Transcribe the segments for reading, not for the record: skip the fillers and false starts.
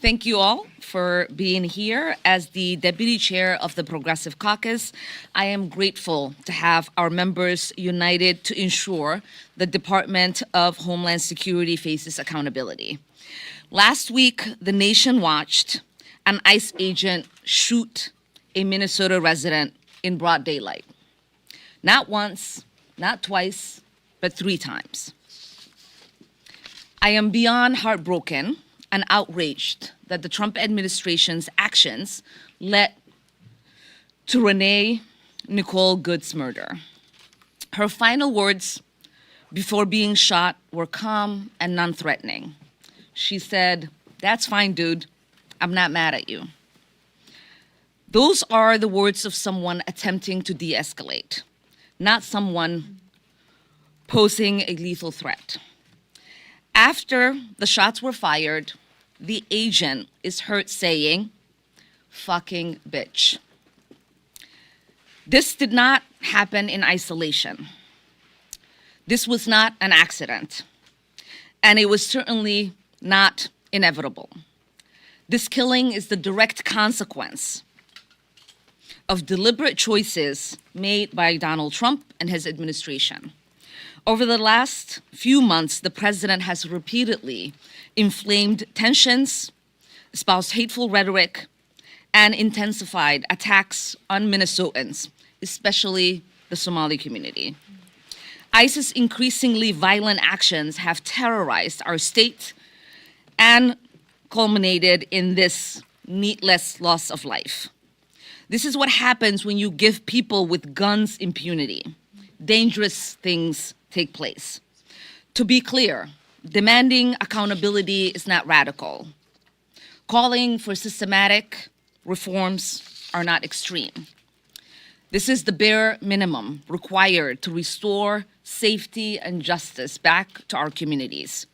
Thank you all for being here. As the Deputy Chair of the Progressive Caucus, I am grateful to have our members united to ensure the Department of Homeland Security faces accountability. Last week, the nation watched an ICE agent shoot a Minnesota resident in broad daylight. Not once, not twice, but 3 times. I am beyond heartbroken and outraged that the Trump administration's actions led to Renee Nicole Good's murder. Her final words before being shot were calm and non-threatening. She said, "That's fine, dude. I'm not mad at you." Those are the words of someone attempting to de-escalate, not someone posing a lethal threat. After the shots were fired, the agent is heard saying, "Fucking bitch." This did not happen in isolation. This was not an accident, and it was certainly not inevitable. This killing is the direct consequence of deliberate choices made by Donald Trump and his administration. Over the last few months, the president has repeatedly inflamed tensions, espoused hateful rhetoric, and intensified attacks on Minnesotans, especially the Somali community. ICE's increasingly violent actions have terrorized our state and culminated in this needless loss of life. This is what happens when you give people with guns impunity. Dangerous things take place. To be clear, demanding accountability is not radical. Calling for systematic reforms are not extreme. This is the bare minimum required to restore safety and justice back to our communities.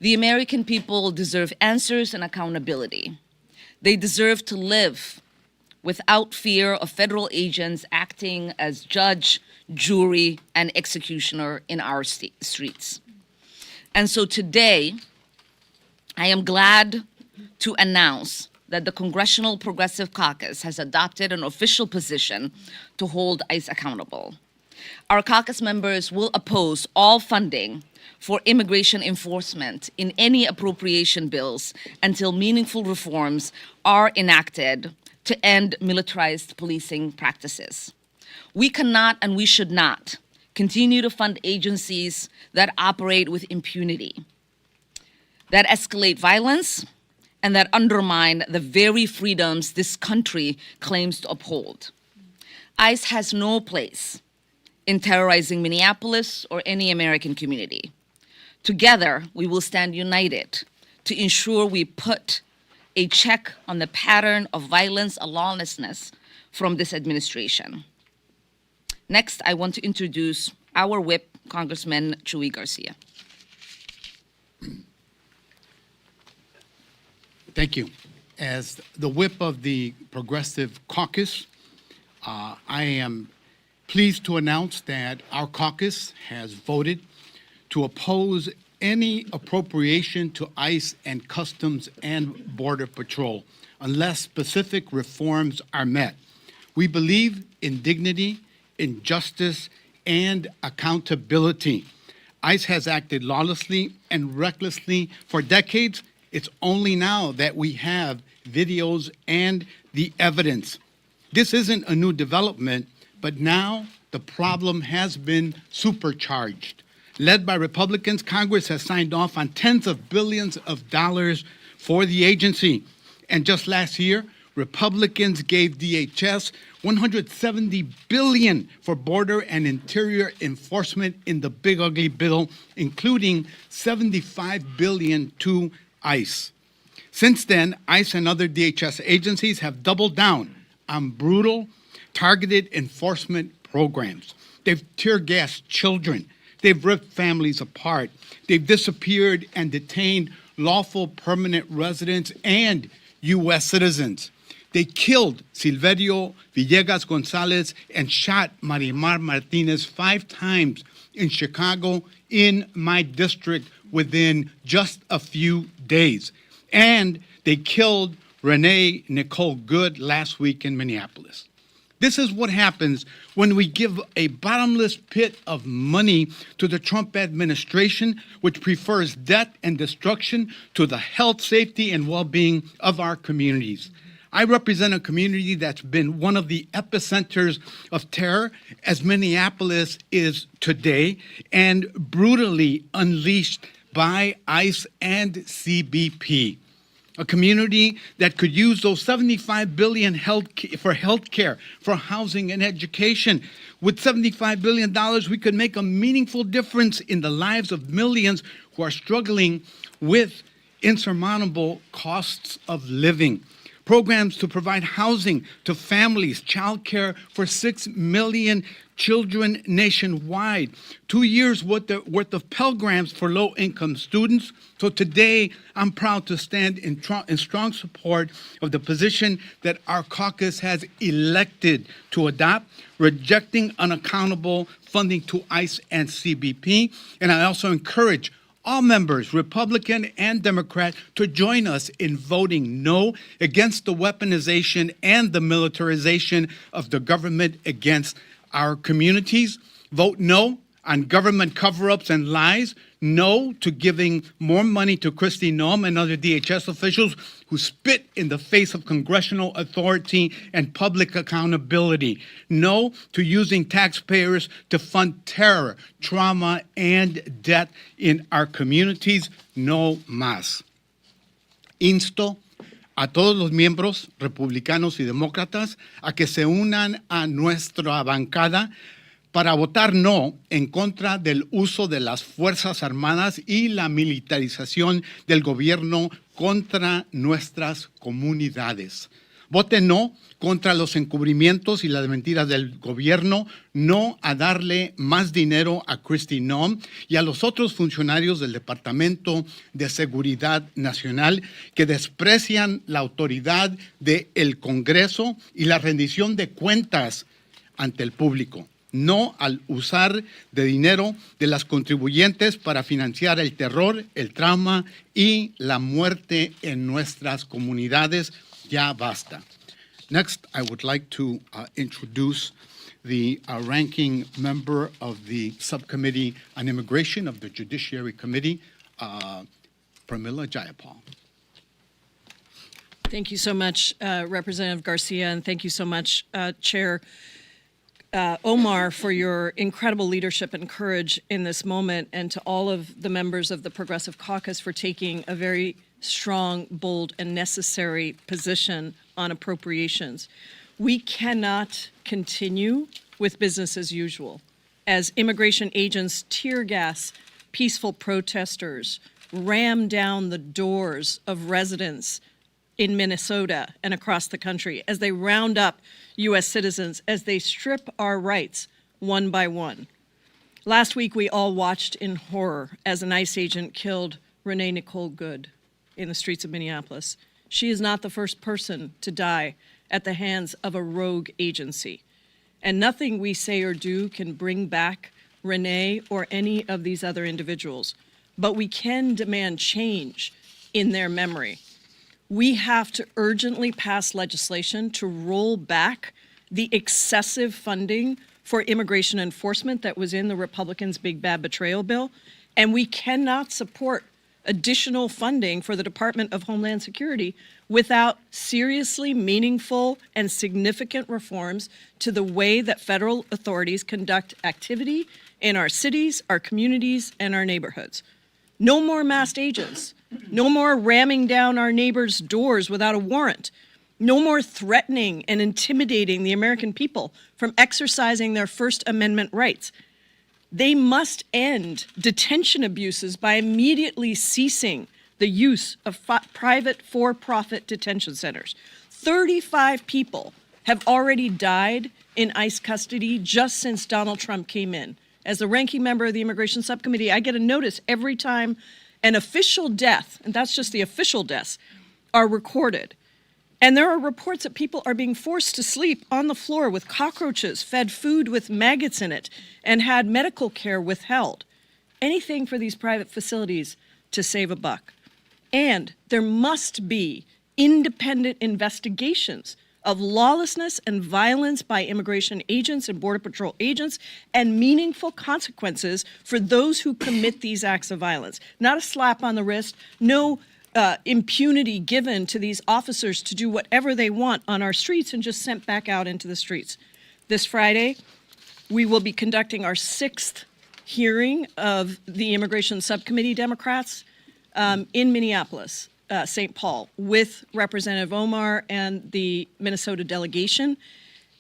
The American people deserve answers and accountability. They deserve to live without fear of federal agents acting as judge, jury, and executioner in our streets. And so today, I am glad to announce that the Congressional Progressive Caucus has adopted an official position to hold ICE accountable. Our caucus members will oppose all funding for immigration enforcement in any appropriation bills until meaningful reforms are enacted to end militarized policing practices. We cannot and we should not continue to fund agencies that operate with impunity, that escalate violence, and that undermine the very freedoms this country claims to uphold. ICE has no place in terrorizing Minneapolis or any American community. Together, we will stand united to ensure we put a check on the pattern of violence and lawlessness from this administration. Next, I want to introduce our whip, Congressman Chuy Garcia. Thank you. As the whip of the Progressive Caucus, I am pleased to announce that our caucus has voted to oppose any appropriation to ICE and Customs and Border Patrol unless specific reforms are met. We believe in dignity, in justice, and accountability. ICE has acted lawlessly and recklessly for decades. It's only now that we have videos and the evidence. This isn't a new development, but now the problem has been supercharged. Led by Republicans, Congress has signed off on tens of billions of dollars for the agency. And just last year, Republicans gave DHS $170 billion for border and interior enforcement in the big ugly bill, including $75 billion to ICE. Since then, ICE and other DHS agencies have doubled down on brutal, targeted enforcement programs. They've tear-gassed children. They've ripped families apart. They've disappeared and detained lawful permanent residents and U.S. citizens. They killed Silverio Villegas Gonzalez and shot Marimar Martinez 5 times in Chicago, in my district, within just a few days. And they killed Renee Good last week in Minneapolis. This is what happens when we give a bottomless pit of money to the Trump administration, which prefers death and destruction to the health, safety, and well-being of our communities. I represent a community that's been one of the epicenters of terror, as Minneapolis is today, and brutally unleashed by ICE and CBP. A community that could use those $75 billion for health care, for housing and education. With $75 billion, we could make a meaningful difference in the lives of millions who are struggling with insurmountable costs of living. Programs to provide housing to families, child care for 6 million children nationwide. 2 years worth of Pell Grants for low-income students. So today, I'm proud to stand in strong support of the position that our caucus has elected to adopt, rejecting unaccountable funding to ICE and CBP. And I also encourage all members, Republican and Democrat, to join us in voting no against the weaponization and the militarization of the government against our communities. Vote no on government cover-ups and lies. No to giving more money to Kristi Noem and other DHS officials who spit in the face of congressional authority and public accountability. No to using taxpayers to fund terror, trauma, and death in our communities. No más. Insto a todos los miembros republicanos y demócratas a que se unan a nuestra bancada para votar no en contra del uso de las Fuerzas Armadas y la militarización del gobierno contra nuestras comunidades. Vote no contra los encubrimientos y las mentiras del gobierno, no a darle más dinero a Kristi Noem y a los otros funcionarios del Departamento de Seguridad Nacional que desprecian la autoridad del Congreso y la rendición de cuentas ante el público. No al usar de dinero de las contribuyentes para financiar el terror, el trauma y la muerte en nuestras comunidades. Ya basta. Next, I would like to introduce the ranking member of the Subcommittee on Immigration of the Judiciary Committee, Pramila Jayapal. Thank you so much, Representative Garcia, and thank you so much, Chair Omar, for your incredible leadership and courage in this moment, and to all of the members of the Progressive Caucus for taking a very strong, bold, and necessary position on appropriations. We cannot continue with business as usual as immigration agents tear gas peaceful protesters, ram down the doors of residents in Minnesota and across the country, as they round up U.S. citizens, as they strip our rights one by one. Last week, we all watched in horror as an ICE agent killed Renee Good in the streets of Minneapolis. She is not the first person to die at the hands of a rogue agency. And nothing we say or do can bring back Renee or any of these other individuals. But we can demand change in their memory. We have to urgently pass legislation to roll back the excessive funding for immigration enforcement that was in the Republicans' big bad betrayal bill. And we cannot support additional funding for the Department of Homeland Security without seriously meaningful and significant reforms to the way that federal authorities conduct activity in our cities, our communities, and our neighborhoods. No more masked agents. No more ramming down our neighbors' doors without a warrant. No more threatening and intimidating the American people from exercising their First Amendment rights. They must end detention abuses by immediately ceasing the use of private for-profit detention centers. 35 people have already died in ICE custody just since Donald Trump came in. As the ranking member of the Immigration Subcommittee, I get a notice every time an official death, and that's just the official deaths, are recorded. And there are reports that people are being forced to sleep on the floor with cockroaches, fed food with maggots in it, and had medical care withheld. Anything for these private facilities to save a buck. And there must be independent investigations of lawlessness and violence by immigration agents and Border Patrol agents, and meaningful consequences for those who commit these acts of violence. Not a slap on the wrist, no impunity given to these officers to do whatever they want on our streets and just sent back out into the streets. This Friday, we will be conducting our 6th hearing of the Immigration Subcommittee Democrats in Minneapolis, St. Paul, with Representative Omar and the Minnesota delegation.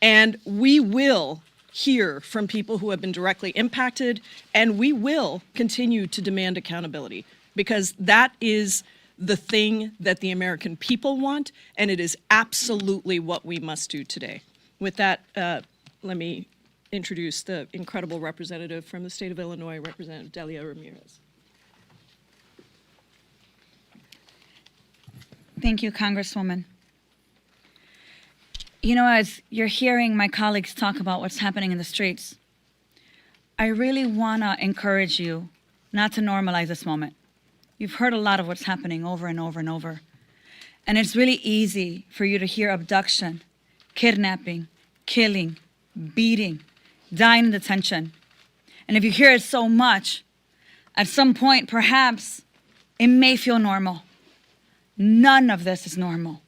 And we will hear from people who have been directly impacted, and we will continue to demand accountability, because that is the thing that the American people want, and it is absolutely what we must do today. With that, let me introduce the incredible representative from the state of Illinois, Representative Delia Ramirez. Thank you, Congresswoman. You know, as you're hearing my colleagues talk about what's happening in the streets, I really want to encourage you not to normalize this moment. You've heard a lot of what's happening over and over and over. And it's really easy for you to hear abduction, kidnapping, killing, beating, dying in detention. And if you hear it so much, at some point, perhaps, it may feel normal. None of this is normal.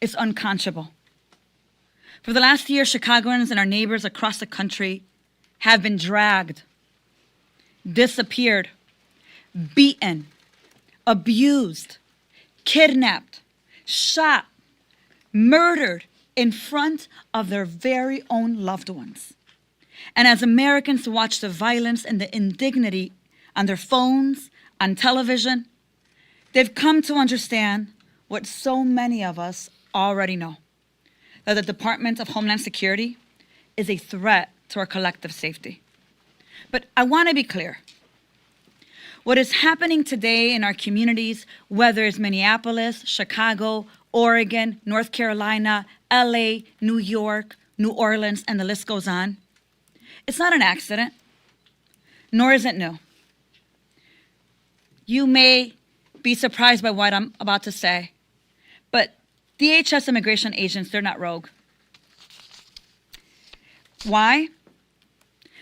It's unconscionable. For the last year, Chicagoans and our neighbors across the country have been dragged, disappeared, beaten, abused, kidnapped, shot, murdered in front of their very own loved ones. And as Americans watch the violence and the indignity on their phones, on television, they've come to understand what so many of us already know, that the Department of Homeland Security is a threat to our collective safety. But I want to be clear. What is happening today in our communities, whether it's Minneapolis, Chicago, Oregon, North Carolina, LA, New York, New Orleans, and the list goes on, it's not an accident, nor is it new. You may be surprised by what I'm about to say, but DHS immigration agents, they're not rogue. Why?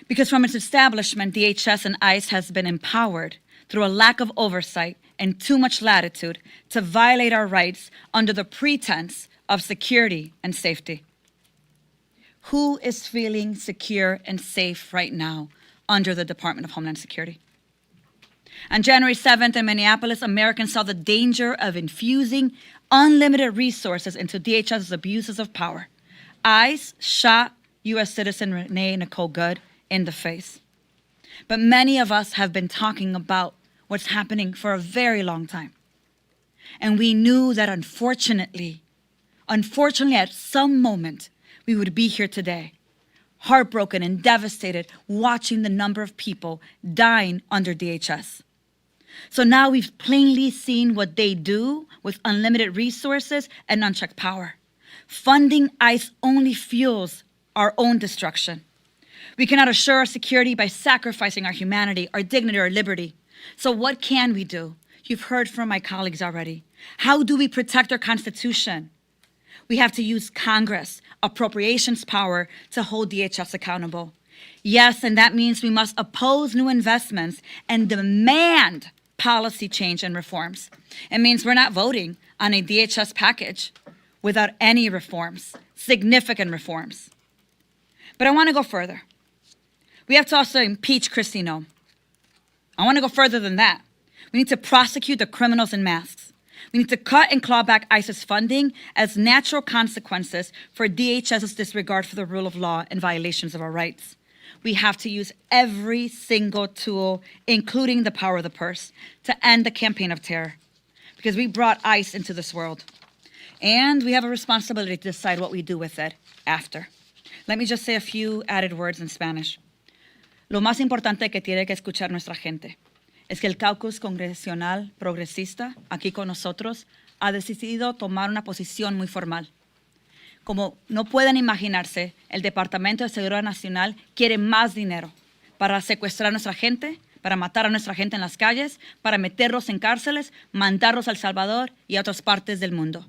Because from its establishment, DHS and ICE has been empowered through a lack of oversight and too much latitude to violate our rights under the pretense of security and safety. Who is feeling secure and safe right now under the Department of Homeland Security? On January 7th in Minneapolis, Americans saw the danger of infusing unlimited resources into DHS's abuses of power. ICE shot U.S. citizen Renee Good in the face. But many of us have been talking about what's happening for a very long time. And we knew that unfortunately, at some moment, we would be here today, heartbroken and devastated, watching the number of people dying under DHS. So now we've plainly seen what they do with unlimited resources and unchecked power. Funding ICE only fuels our own destruction. We cannot assure our security by sacrificing our humanity, our dignity, our liberty. So what can we do? You've heard from my colleagues already. How do we protect our Constitution? We have to use Congress, appropriations power, to hold DHS accountable. Yes, and that means we must oppose new investments and demand policy change and reforms. It means we're not voting on a DHS package without any reforms, significant reforms. But I want to go further. We have to also impeach Kristi Noem. I want to go further than that. We need to prosecute the criminals in masks. We need to cut and claw back ICE's funding as natural consequences for DHS's disregard for the rule of law and violations of our rights. We have to use every single tool, including the power of the purse, to end the campaign of terror, because we brought ICE into this world. And we have a responsibility to decide what we do with it after. Let me just say a few added words in Spanish. Lo más importante que tiene que escuchar nuestra gente es que el Caucus Congressional Progresista, aquí con nosotros, ha decidido tomar una posición muy formal. Como no pueden imaginarse, el Departamento de Seguridad Nacional quiere más dinero para secuestrar a nuestra gente, para matar a nuestra gente en las calles, para meterlos en cárceles, mandarlos a El Salvador y a otras partes del mundo.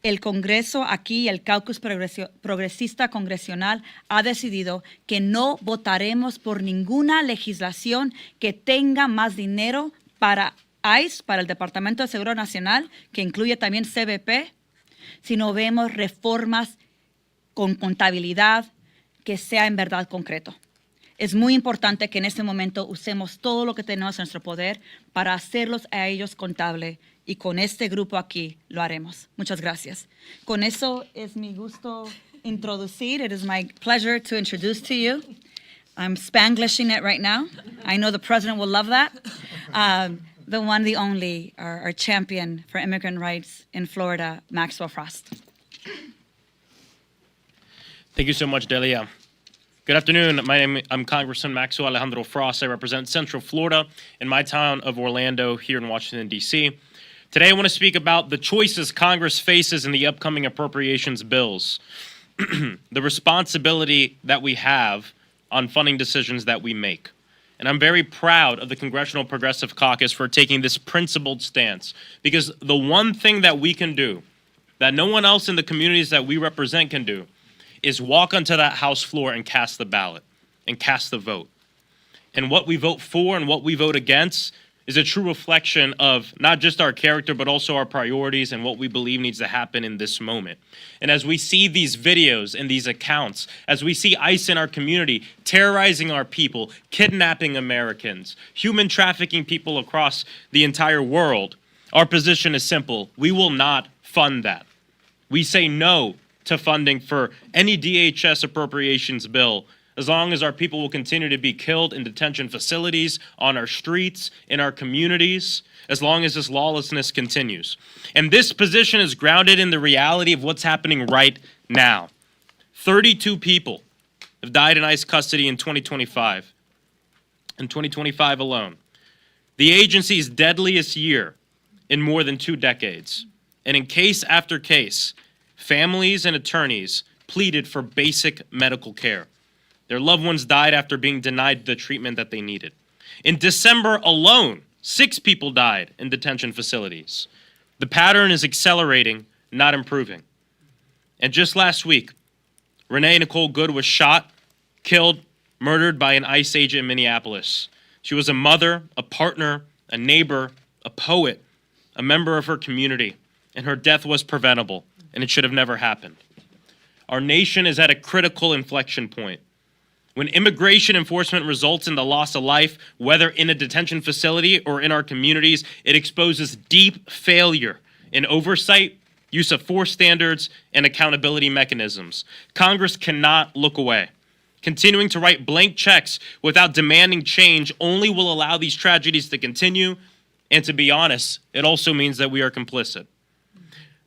El Congreso aquí, el Caucus Progresista Congresional, ha decidido que no votaremos por ninguna legislación que tenga más dinero para ICE, para el Departamento de Seguridad Nacional, que incluye también CBP, si no vemos reformas con contabilidad que sea en verdad concreto. Es muy importante que en este momento usemos todo lo que tenemos en nuestro poder para hacerlos a ellos contable, y con este grupo aquí lo haremos. Muchas gracias. Con eso es mi gusto introducir. It is my pleasure to introduce to you. I'm Spanglishing it right now. I know the president will love that. The one, the only, our champion for immigrant rights in Florida, Maxwell Frost. Thank you so much, Delia. Good afternoon. I'm Congressman Maxwell Alejandro Frost. I represent Central Florida in my town of Orlando here in Washington, D.C. Today, I want to speak about the choices Congress faces in the upcoming appropriations bills, the responsibility that we have on funding decisions that we make. And I'm very proud of the Congressional Progressive Caucus for taking this principled stance, because the one thing that we can do that no one else in the communities that we represent can do is walk onto that House floor and cast the ballot and cast the vote. And what we vote for and what we vote against is a true reflection of not just our character, but also our priorities and what we believe needs to happen in this moment. And as we see these videos and these accounts, as we see ICE in our community terrorizing our people, kidnapping Americans, human trafficking people across the entire world, our position is simple. We will not fund that. We say no to funding for any DHS appropriations bill as long as our people will continue to be killed in detention facilities, on our streets, in our communities, as long as this lawlessness continues. And this position is grounded in the reality of what's happening right now. 32 people have died in ICE custody in 2025. In 2025 alone. The agency's deadliest year in more than 2 decades. And in case after case, families and attorneys pleaded for basic medical care. Their loved ones died after being denied the treatment that they needed. In December alone, 6 people died in detention facilities. The pattern is accelerating, not improving. And just last week, Renee Good was shot, killed, murdered by an ICE agent in Minneapolis. She was a mother, a partner, a neighbor, a poet, a member of her community, and her death was preventable, and it should have never happened. Our nation is at a critical inflection point. When immigration enforcement results in the loss of life, whether in a detention facility or in our communities, it exposes deep failure in oversight, use of force standards, and accountability mechanisms. Congress cannot look away. Continuing to write blank checks without demanding change only will allow these tragedies to continue, and to be honest, it also means that we are complicit.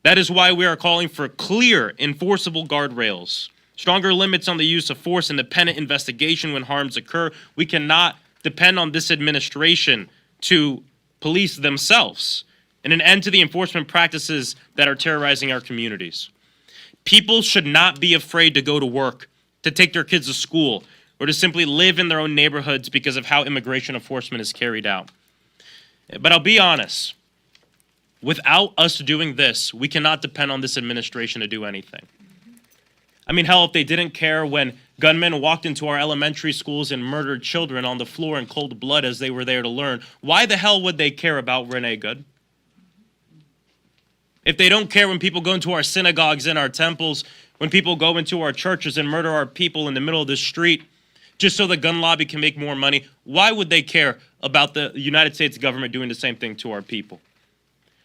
That is why we are calling for clear, enforceable guardrails. Stronger limits on the use of force, independent investigation when harms occur. We cannot depend on this administration to police themselves, and an end to the enforcement practices that are terrorizing our communities. People should not be afraid to go to work, to take their kids to school, or to simply live in their own neighborhoods because of how immigration enforcement is carried out. But I'll be honest, without us doing this, we cannot depend on this administration to do anything. I mean, hell, if they didn't care when gunmen walked into our elementary schools and murdered children on the floor in cold blood as they were there to learn, why the hell would they care about Renee Good? If they don't care when people go into our synagogues and our temples, when people go into our churches and murder our people in the middle of the street, just so the gun lobby can make more money, why would they care about the United States government doing the same thing to our people?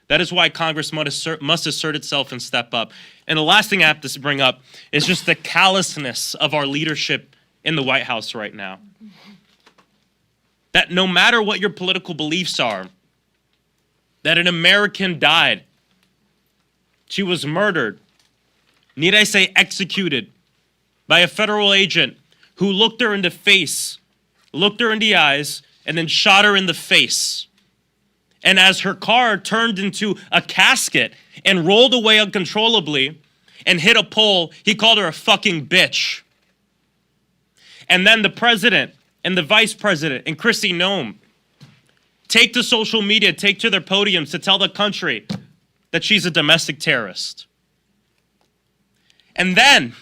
That is why Congress must assert itself and step up. And the last thing I have to bring up is just the callousness of our leadership in the White House right now. That no matter what your political beliefs are, that an American died. She was murdered. Need I say executed by a federal agent who looked her in the face, looked her in the eyes, and then shot her in the face. And as her car turned into a casket and rolled away uncontrollably and hit a pole, he called her a fucking bitch. And then the president and the vice president and Kristi Noem take to social media, take to their podiums to tell the country that she's a domestic terrorist. And then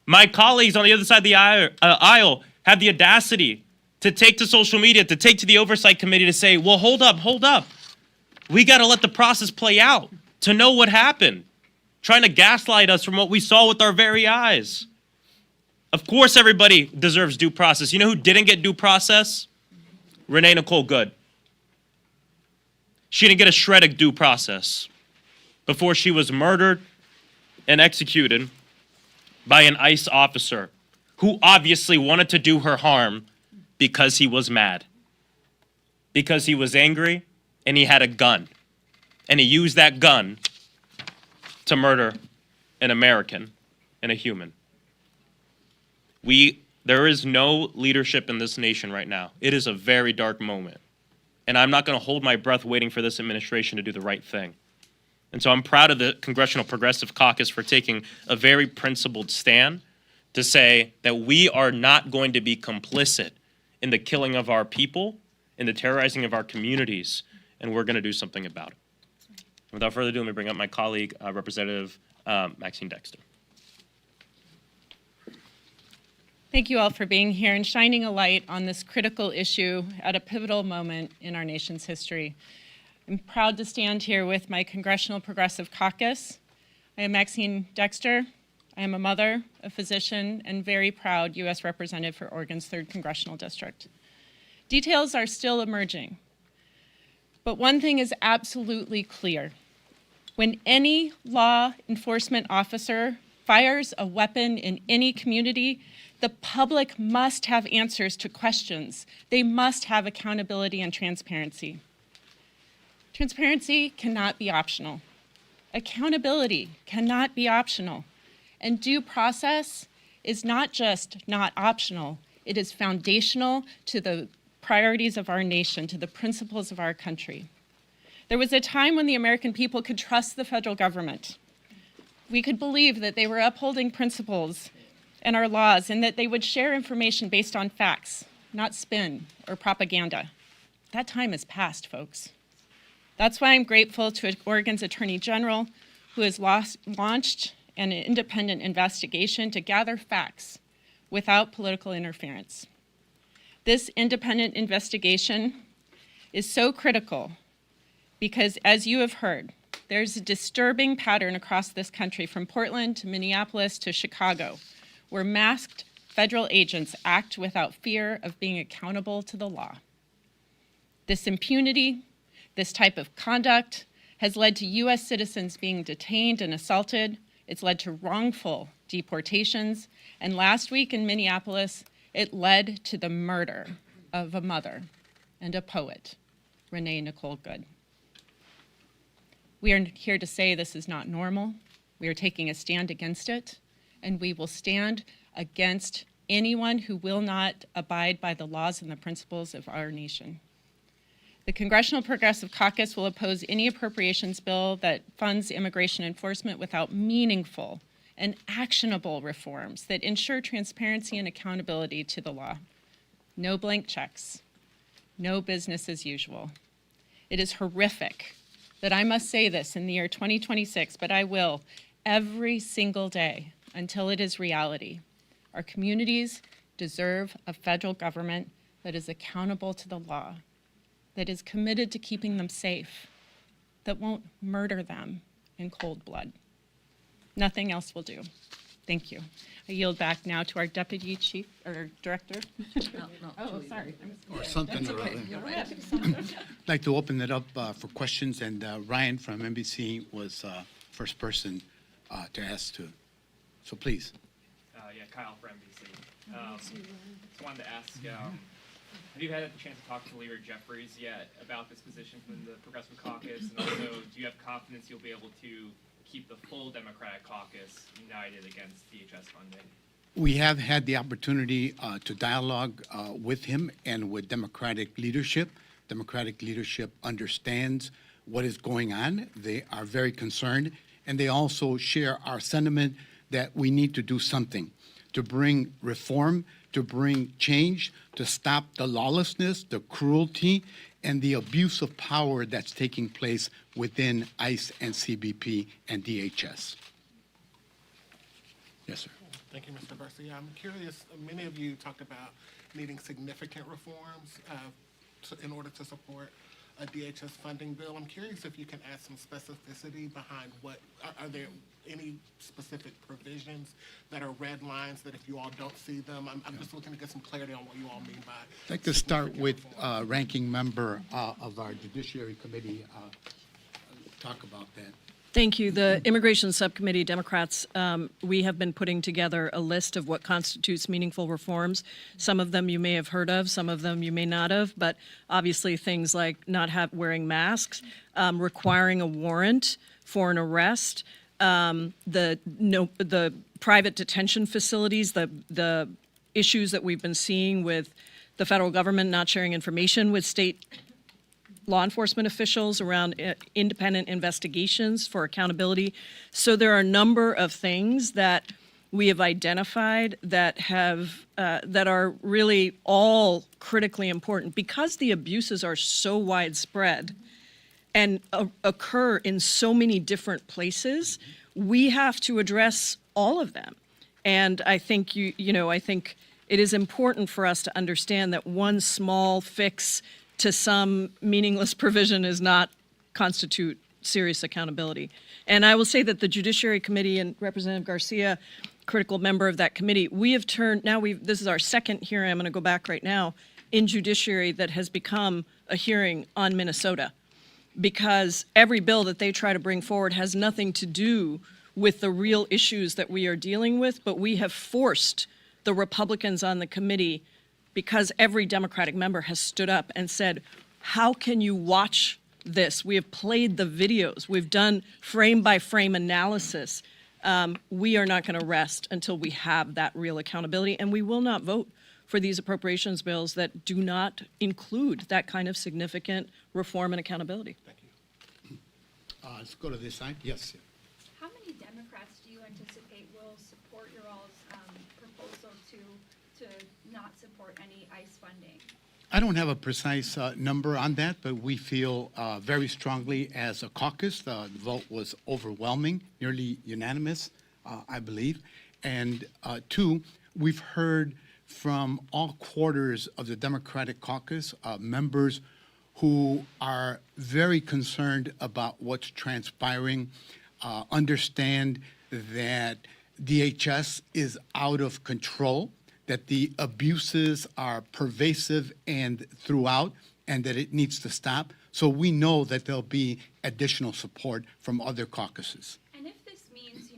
my colleagues on the other side of the aisle have the audacity to take to social media, to take to the oversight committee to say, well, hold up. We got to let the process play out to know what happened, trying to gaslight us from what we saw with our very eyes. Of course, everybody deserves due process. You know who didn't get due process? Renee Good. She didn't get a shred of due process before she was murdered and executed by an ICE officer who obviously wanted to do her harm because he was mad, because he was angry, and he had a gun. And he used that gun to murder an American and a human. There is no leadership in this nation right now. It is a very dark moment. And I'm not going to hold my breath waiting for this administration to do the right thing. And so I'm proud of the Congressional Progressive Caucus for taking a very principled stand to say that we are not going to be complicit in the killing of our people, in the terrorizing of our communities, and we're going to do something about it. Without further ado, let me bring up my colleague, Representative Maxine Dexter. Thank you all for being here and shining a light on this critical issue at a pivotal moment in our nation's history. I'm proud to stand here with my Congressional Progressive Caucus. I am Maxine Dexter. I am a mother, a physician, and very proud U.S. Representative for Oregon's 3rd Congressional District. Details are still emerging, but one thing is absolutely clear. When any law enforcement officer fires a weapon in any community, the public must have answers to questions. They must have accountability and transparency. Transparency cannot be optional. Accountability cannot be optional. And due process is not just not optional, it is foundational to the priorities of our nation, to the principles of our country. There was a time when the American people could trust the federal government. We could believe that they were upholding principles and our laws, and that they would share information based on facts, not spin or propaganda. That time is past, folks. That's why I'm grateful to Oregon's Attorney General, who has launched an independent investigation to gather facts without political interference. This independent investigation is so critical because, as you have heard, there's a disturbing pattern across this country, from Portland to Minneapolis to Chicago, where masked federal agents act without fear of being accountable to the law. This impunity, this type of conduct, has led to U.S. citizens being detained and assaulted. It's led to wrongful deportations. And last week in Minneapolis, it led to the murder of a mother and a poet, Renee Good. We are here to say this is not normal. We are taking a stand against it, and we will stand against anyone who will not abide by the laws and the principles of our nation. The Congressional Progressive Caucus will oppose any appropriations bill that funds immigration enforcement without meaningful and actionable reforms that ensure transparency and accountability to the law. No blank checks, no business as usual. It is horrific that I must say this in the year 2026, but I will every single day until it is reality. Our communities deserve a federal government that is accountable to the law, that is committed to keeping them safe, that won't murder them in cold blood. Nothing else will do. Thank you. I yield back now to our Deputy Chief or Director. Oh, sorry. Or something or other. I'd like to open it up for questions, and Ryan from NBC was first person to ask to. So please. Yeah, Kyle for NBC. Just wanted to ask, have you had a chance to talk to Leader Jeffries yet about this position from the Progressive Caucus? And also, do you have confidence you'll be able to keep the full Democratic caucus united against DHS funding? We have had the opportunity to dialogue with him and with Democratic leadership. Democratic leadership understands what is going on. They are very concerned, and they also share our sentiment that we need to do something to bring reform, to bring change, to stop the lawlessness, the cruelty, and the abuse of power that's taking place within ICE and CBP and DHS. Yes, sir. Thank you, Mr. Garcia. I'm curious, many of you talked about needing significant reforms in order to support a DHS funding bill. I'm curious if you can add some specificity behind are there any specific provisions that are red lines that if you all don't see them, I'm just looking to get some clarity on what you all mean by. I'd like to start with ranking member of our Judiciary Committee, talk about that. Thank you. The Immigration Subcommittee, Democrats, we have been putting together a list of what constitutes meaningful reforms. Some of them you may have heard of, some of them you may not have, but obviously things like not wearing masks, requiring a warrant for an arrest, the private detention facilities, the issues that we've been seeing with the federal government not sharing information with state law enforcement officials around independent investigations for accountability. So there are a number of things that we have identified that are really all critically important because the abuses are so widespread and occur in so many different places. We have to address all of them. And I think I think it is important for us to understand that one small fix to some meaningless provision is not constitute serious accountability. And I will say that the Judiciary Committee and Representative Garcia, critical member of that committee, we have turned, this is our second hearing, I'm going to go back right now, in Judiciary that has become a hearing on Minnesota. Because every bill that they try to bring forward has nothing to do with the real issues that we are dealing with, but we have forced the Republicans on the committee because every Democratic member has stood up and said, how can you watch this? We have played the videos. We've done frame-by-frame analysis. We are not going to rest until we have that real accountability, and we will not vote for these appropriations bills that do not include that kind of significant reform and accountability. Thank you. Let's go to this side. Yes. How many Democrats do you anticipate will support your all's proposal to not support any ICE funding? I don't have a precise number on that, but we feel very strongly as a caucus. The vote was overwhelming, nearly unanimous, I believe. And two, we've heard from all quarters of the Democratic caucus, members who are very concerned about what's transpiring, understand that DHS is out of control, that the abuses are pervasive and throughout, and that it needs to stop. So we know that there'll be additional support from other caucuses. And if this means,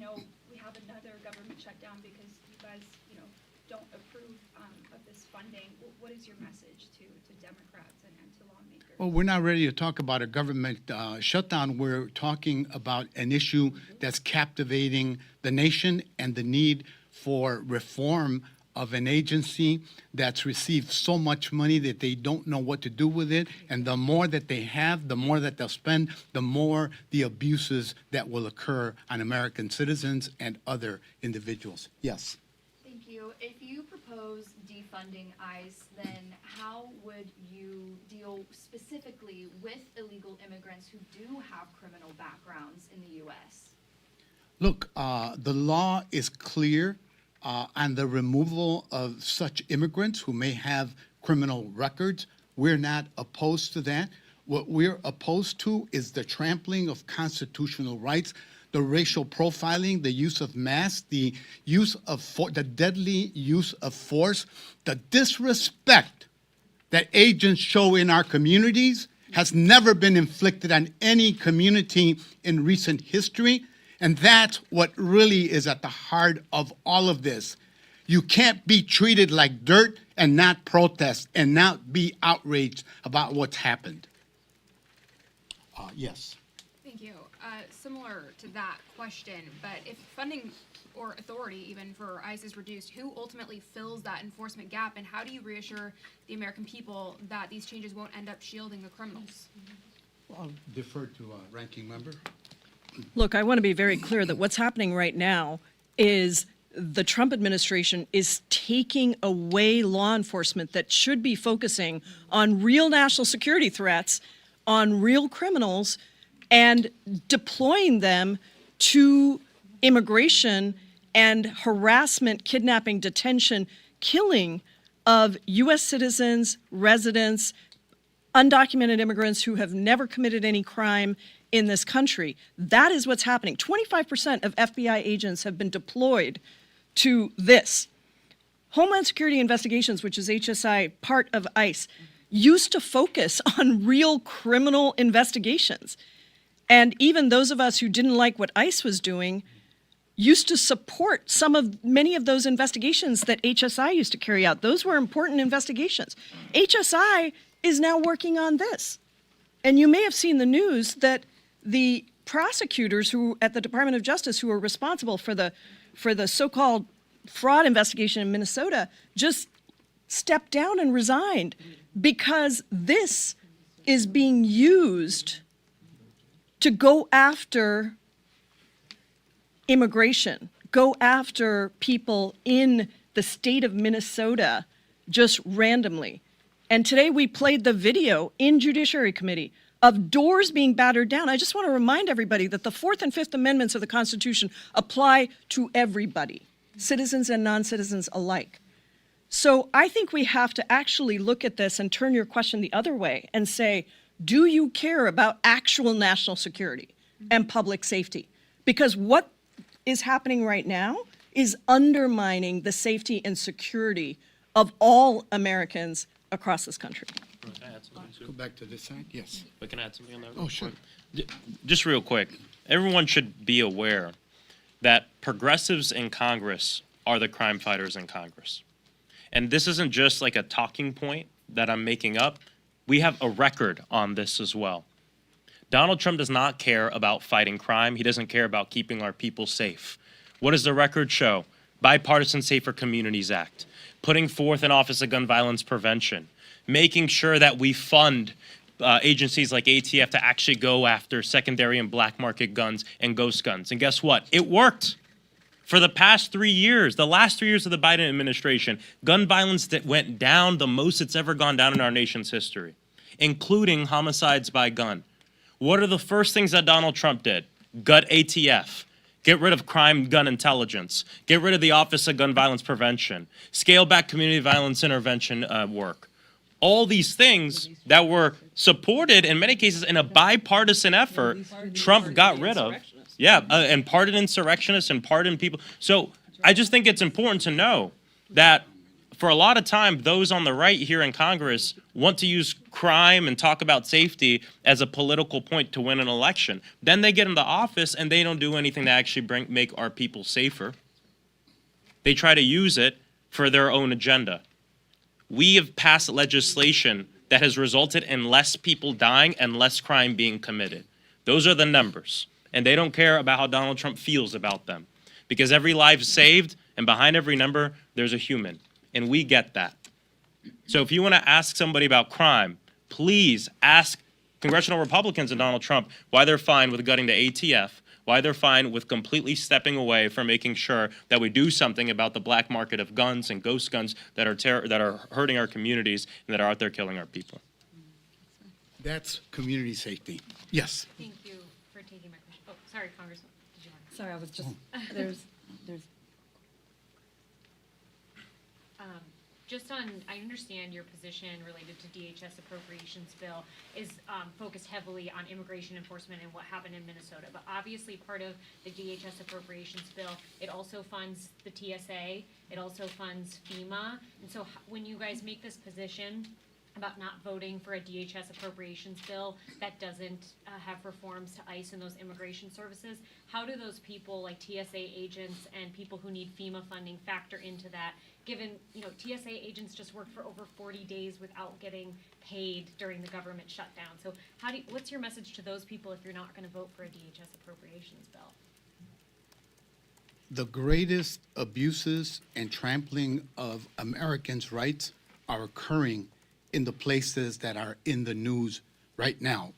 we have another government shutdown because you guys, don't approve of this funding, what is your message to Democrats and to lawmakers? Well, we're not ready to talk about a government shutdown. We're talking about an issue that's captivating the nation and the need for reform of an agency that's received so much money that they don't know what to do with it. And the more that they have, the more that they'll spend, the more the abuses that will occur on American citizens and other individuals. Yes. Thank you. If you propose defunding ICE, then how would you deal specifically with illegal immigrants who do have criminal backgrounds in the U.S.? Look, the law is clear on the removal of such immigrants who may have criminal records. We're not opposed to that. What we're opposed to is the trampling of constitutional rights, the racial profiling, the use of masks, the use of the deadly use of force, the disrespect that agents show in our communities has never been inflicted on any community in recent history. And that's what really is at the heart of all of this. You can't be treated like dirt and not protest and not be outraged about what's happened. Yes. Thank you. Similar to that question, but if funding or authority even for ICE is reduced, who ultimately fills that enforcement gap, and how do you reassure the American people that these changes won't end up shielding the criminals? Well, I'll defer to ranking member. Look, I want to be very clear that what's happening right now is the Trump administration is taking away law enforcement that should be focusing on real national security threats, on real criminals, and deploying them to immigration and harassment, kidnapping, detention, killing of U.S. citizens, residents, undocumented immigrants who have never committed any crime in this country. That is what's happening. 25% of FBI agents have been deployed to this. Homeland Security Investigations, which is HSI, part of ICE, used to focus on real criminal investigations. And even those of us who didn't like what ICE was doing used to support many of those investigations that HSI used to carry out. Those were important investigations. HSI is now working on this. And you may have seen the news that the prosecutors who at the Department of Justice who are responsible for the so-called fraud investigation in Minnesota just stepped down and resigned because this is being used to go after immigration, go after people in the state of Minnesota just randomly. And today we played the video in Judiciary Committee of doors being battered down. I just want to remind everybody that the Fourth and Fifth Amendments of the Constitution apply to everybody, citizens and non-citizens alike. So I think we have to actually look at this and turn your question the other way and say, do you care about actual national security and public safety? Because what is happening right now is undermining the safety and security of all Americans across this country. Go back to this side, yes. We can add something on that. Oh, sure. Just real quick, everyone should be aware that progressives in Congress are the crime fighters in Congress. And this isn't just like a talking point that I'm making up. We have a record on this as well. Donald Trump does not care about fighting crime. He doesn't care about keeping our people safe. What does the record show? Bipartisan Safer Communities Act, putting forth an Office of Gun Violence Prevention, making sure that we fund agencies like ATF to actually go after secondary and black market guns and ghost guns. And guess what? It worked. For the past 3 years, the last 3 years of the Biden administration, gun violence that went down the most it's ever gone down in our nation's history, including homicides by gun. What are the first things that Donald Trump did? Gut ATF. Get rid of crime gun intelligence. Get rid of the Office of Gun Violence Prevention. Scale back community violence intervention work. All these things that were supported in many cases in a bipartisan effort, Trump got rid of. Yeah, and pardon insurrectionists and pardon people. So I just think it's important to know that for a lot of time, those on the right here in Congress want to use crime and talk about safety as a political point to win an election. Then they get into office and they don't do anything to actually make our people safer. They try to use it for their own agenda. We have passed legislation that has resulted in less people dying and less crime being committed. Those are the numbers. And they don't care about how Donald Trump feels about them. Because every life saved, and behind every number, there's a human. And we get that. So if you want to ask somebody about crime, please ask congressional Republicans and Donald Trump why they're fine with gutting the ATF, why they're fine with completely stepping away from making sure that we do something about the black market of guns and ghost guns that are hurting our communities and that are out there killing our people. That's community safety. Yes. Thank you for taking my question. Oh, sorry, Congressman. Did you want to? Sorry, I was just, there's Just on, I understand your position related to DHS appropriations bill is focused heavily on immigration enforcement and what happened in Minnesota. But obviously part of the DHS appropriations bill, it also funds the TSA, it also funds FEMA. And so when you guys make this position about not voting for a DHS appropriations bill that doesn't have reforms to ICE and those immigration services, how do those people like TSA agents and people who need FEMA funding factor into that? Given, you know, TSA agents just worked for over 40 days without getting paid during the government shutdown. So what's your message to those people if you're not going to vote for a DHS appropriations bill? The greatest abuses and trampling of Americans' rights are occurring in the places that are in the news right now.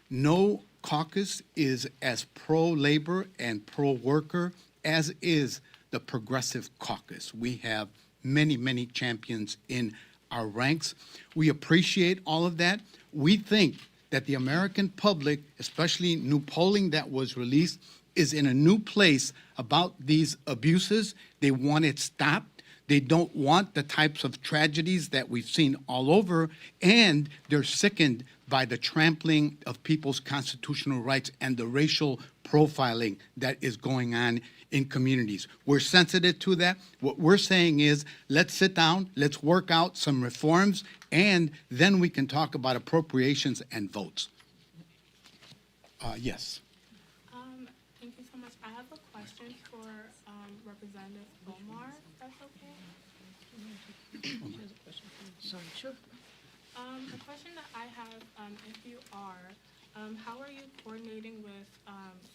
No caucus is as pro-labor and pro-worker as is the Progressive Caucus. We have many, many champions in our ranks. We appreciate all of that. We think that the American public, especially new polling that was released, is in a new place about these abuses. They want it stopped. They don't want the types of tragedies that we've seen all over, and they're sickened by the trampling of people's constitutional rights and the racial profiling that is going on in communities. We're sensitive to that. What we're saying is, let's sit down, let's work out some reforms, and then we can talk about appropriations and votes. Yes. Thank you so much. I have a question for Representative Omar, if that's okay. The question that I have, if you are, how are you coordinating with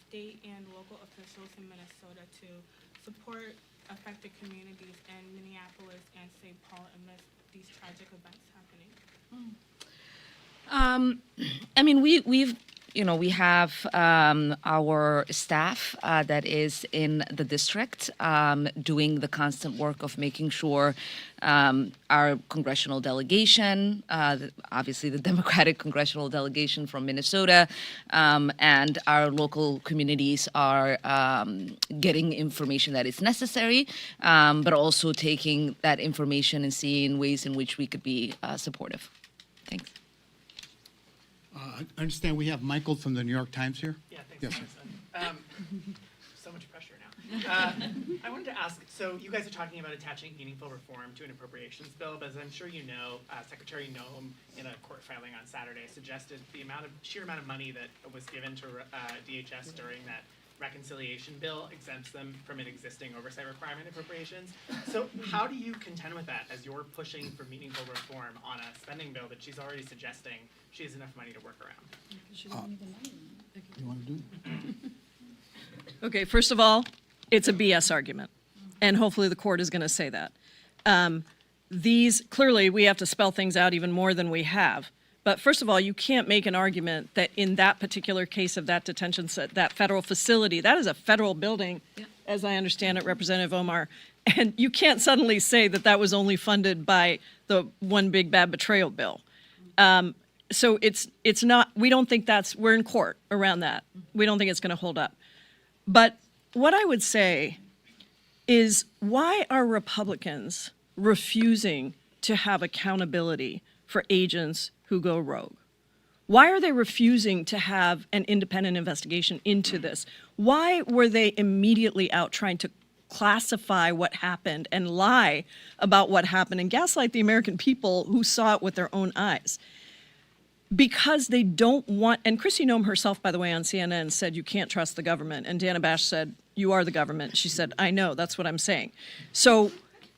state and local officials in Minnesota to support affected communities in Minneapolis and St. Paul amidst these tragic events happening? I mean, we have our staff that is in the district doing the constant work of making sure our congressional delegation, obviously the Democratic congressional delegation from Minnesota, and our local communities are getting information that is necessary, but also taking that information and seeing ways in which we could be supportive. Thanks. I understand we have Michael from the New York Times here. Yeah, thanks. Yes, Yes. So much pressure now. I wanted to ask, so you guys are talking about attaching meaningful reform to an appropriations bill, but as I'm sure you know, Secretary Noem, in a court filing on Saturday, suggested the sheer amount of money that was given to DHS during that reconciliation bill exempts them from an existing oversight requirement appropriations. So how do you contend with that as you're pushing for meaningful reform on a spending bill that she's already suggesting she has enough money to work around? You want to do it? Okay, first of all, it's a BS argument, and hopefully the court is going to say that. Clearly, we have to spell things out even more than we have. But first of all, you can't make an argument that in that particular case of that detention set, that federal facility, that is a federal building, as I understand it, Representative Omar, and you can't suddenly say that that was only funded by the one big bad betrayal bill. So it's not, we don't think we're in court around that. We don't think it's going to hold up. But what I would say is, why are Republicans refusing to have accountability for agents who go rogue? Why are they refusing to have an independent investigation into this? Why were they immediately out trying to classify what happened and lie about what happened and gaslight the American people who saw it with their own eyes? Because they don't want, and Kristi Noem herself, by the way, on CNN said, you can't trust the government. And Dana Bash said, you are the government. She said, I know, that's what I'm saying. So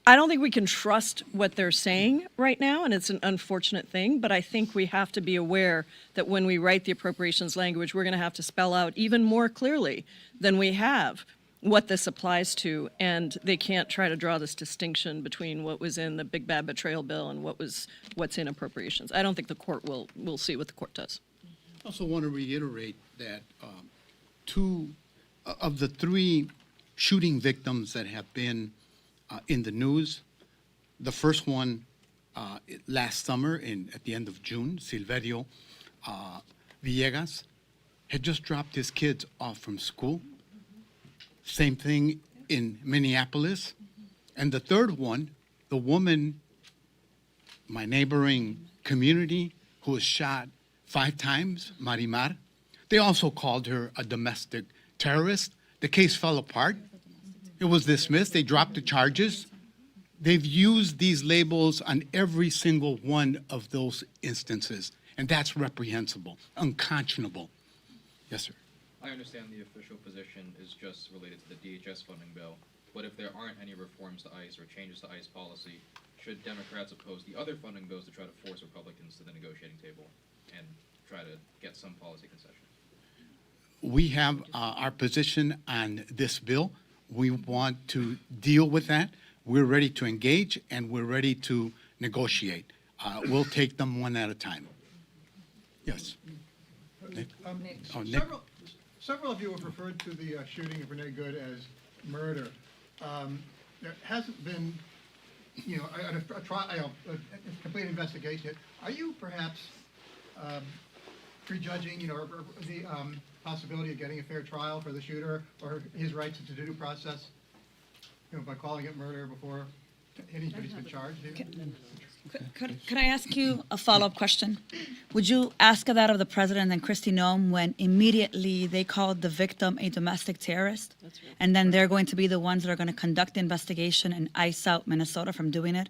I don't think we can trust what they're saying right now, and it's an unfortunate thing, but I think we have to be aware that when we write the appropriations language, we're going to have to spell out even more clearly than we have what this applies to, and they can't try to draw this distinction between what was in the big bad betrayal bill and what's in appropriations. I don't think the court will see what the court does. I also want to reiterate that two of the three shooting victims that have been in the news, the first one last summer at the end of June, Silverio Villegas, had just dropped his kids off from school. Same thing in Minneapolis. And the third one, the woman, my neighboring community, who was shot 5 times, Marimar, they also called her a domestic terrorist. The case fell apart. It was dismissed. They dropped the charges. They've used these labels on every single one of those instances, and that's reprehensible, unconscionable. Yes, sir. I understand the official position is just related to the DHS funding bill, but if there aren't any reforms to ICE or changes to ICE policy, should Democrats oppose the other funding bills to try to force Republicans to the negotiating table and try to get some policy concessions? We have our position on this bill. We want to deal with that. We're ready to engage, and we're ready to negotiate. We'll take them one at a time. Yes. Nick? Nick. Several of you have referred to the shooting of Renee Good as murder. there hasn't been, a complete investigation. Are you perhaps prejudging, or the possibility of getting a fair trial for the shooter or his rights to due process, by calling it murder before anybody's been charged? Could I ask you a follow-up question? Would you ask that of the president and Kristi Noem when immediately they called the victim a domestic terrorist? That's right. And then they're going to be the ones that are going to conduct the investigation and ice out Minnesota from doing it?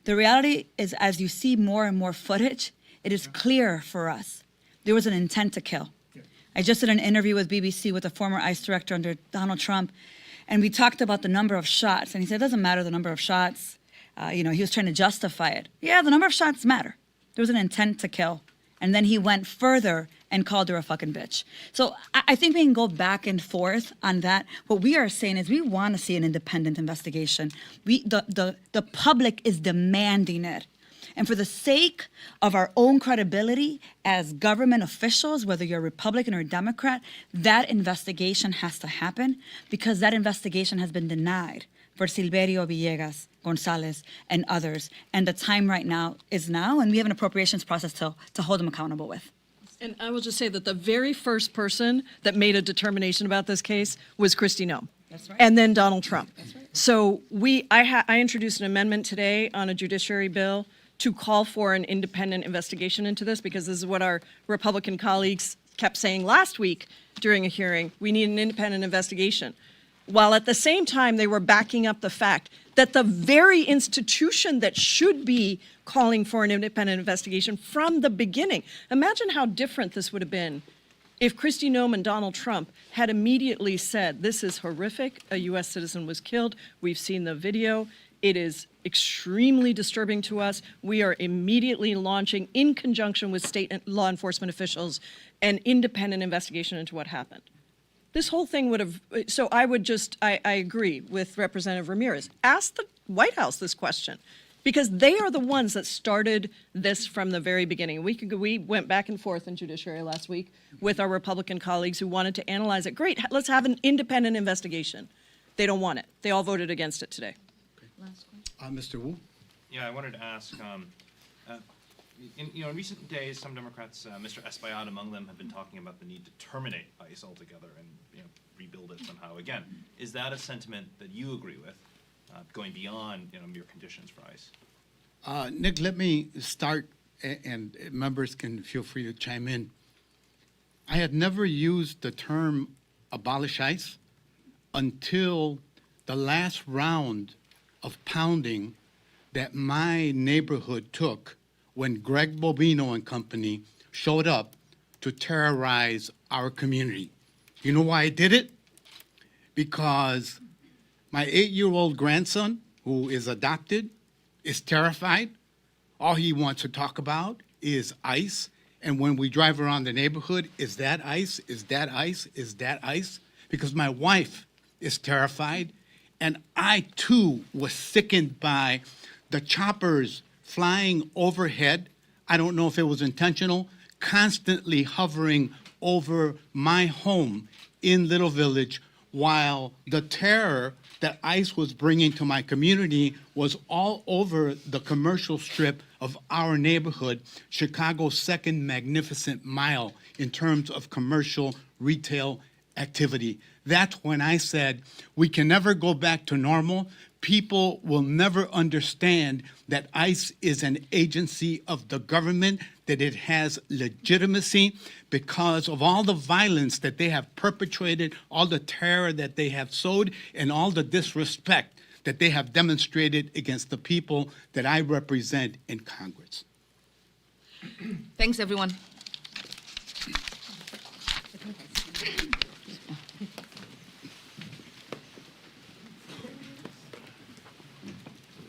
The reality is, as you see more and more footage, it is clear for us there was an intent to kill. I just did an interview with BBC with a former ICE director under Donald Trump, and we talked about the number of shots, and he said, it doesn't matter the number of shots. He was trying to justify it. Yeah, the number of shots matter. There was an intent to kill. And then he went further and called her a fucking bitch. So I think we can go back and forth on that. What we are saying is we want to see an independent investigation. The public is demanding it. And for the sake of our own credibility as government officials, whether you're Republican or Democrat, that investigation has to happen because that investigation has been denied for Silverio Villegas, Gonzalez, and others. And the time right now is now, and we have an appropriations process to hold them accountable with. And I will just say that the very first person that made a determination about this case was Kristi Noem. That's right. And then Donald Trump. That's right. So I introduced an amendment today on a judiciary bill to call for an independent investigation into this, because this is what our Republican colleagues kept saying last week during a hearing. We need an independent investigation. While at the same time, they were backing up the fact that the very institution that should be calling for an independent investigation from the beginning. Imagine how different this would have been if Kristi Noem and Donald Trump had immediately said, this is horrific, a U.S. citizen was killed, we've seen the video, it is extremely disturbing to us, we are immediately launching, in conjunction with state and law enforcement officials, an independent investigation into what happened. This whole thing would have, so I agree with Representative Ramirez. Ask the White House this question, because they are the ones that started this from the very beginning. We went back and forth in judiciary last week with our Republican colleagues who wanted to analyze it. Great, let's have an independent investigation. They don't want it. They all voted against it today. Mr. Wu? Yeah, I wanted to ask, in recent days, some Democrats, Mr. Espaillat among them, have been talking about the need to terminate ICE altogether and rebuild it somehow again. Is that a sentiment that you agree with, going beyond mere conditions for ICE? Nick, let me start, and members can feel free to chime in. I had never used the term abolish ICE until the last round of pounding that my neighborhood took when Greg Bobino and company showed up to terrorize our community. You know why I did it? Because my 8-year-old grandson, who is adopted, is terrified. All he wants to talk about is ICE. And when we drive around the neighborhood, is that ICE? Is that ICE? Is that ICE? Because my wife is terrified. And I, too, was sickened by the choppers flying overhead. I don't know if it was intentional, constantly hovering over my home in Little Village, while the terror that ICE was bringing to my community was all over the commercial strip of our neighborhood, Chicago's second magnificent mile in terms of commercial retail activity. That's when I said, we can never go back to normal. People will never understand that ICE is an agency of the government, that it has legitimacy because of all the violence that they have perpetrated, all the terror that they have sowed, and all the disrespect that they have demonstrated against the people that I represent in Congress. Thanks, everyone.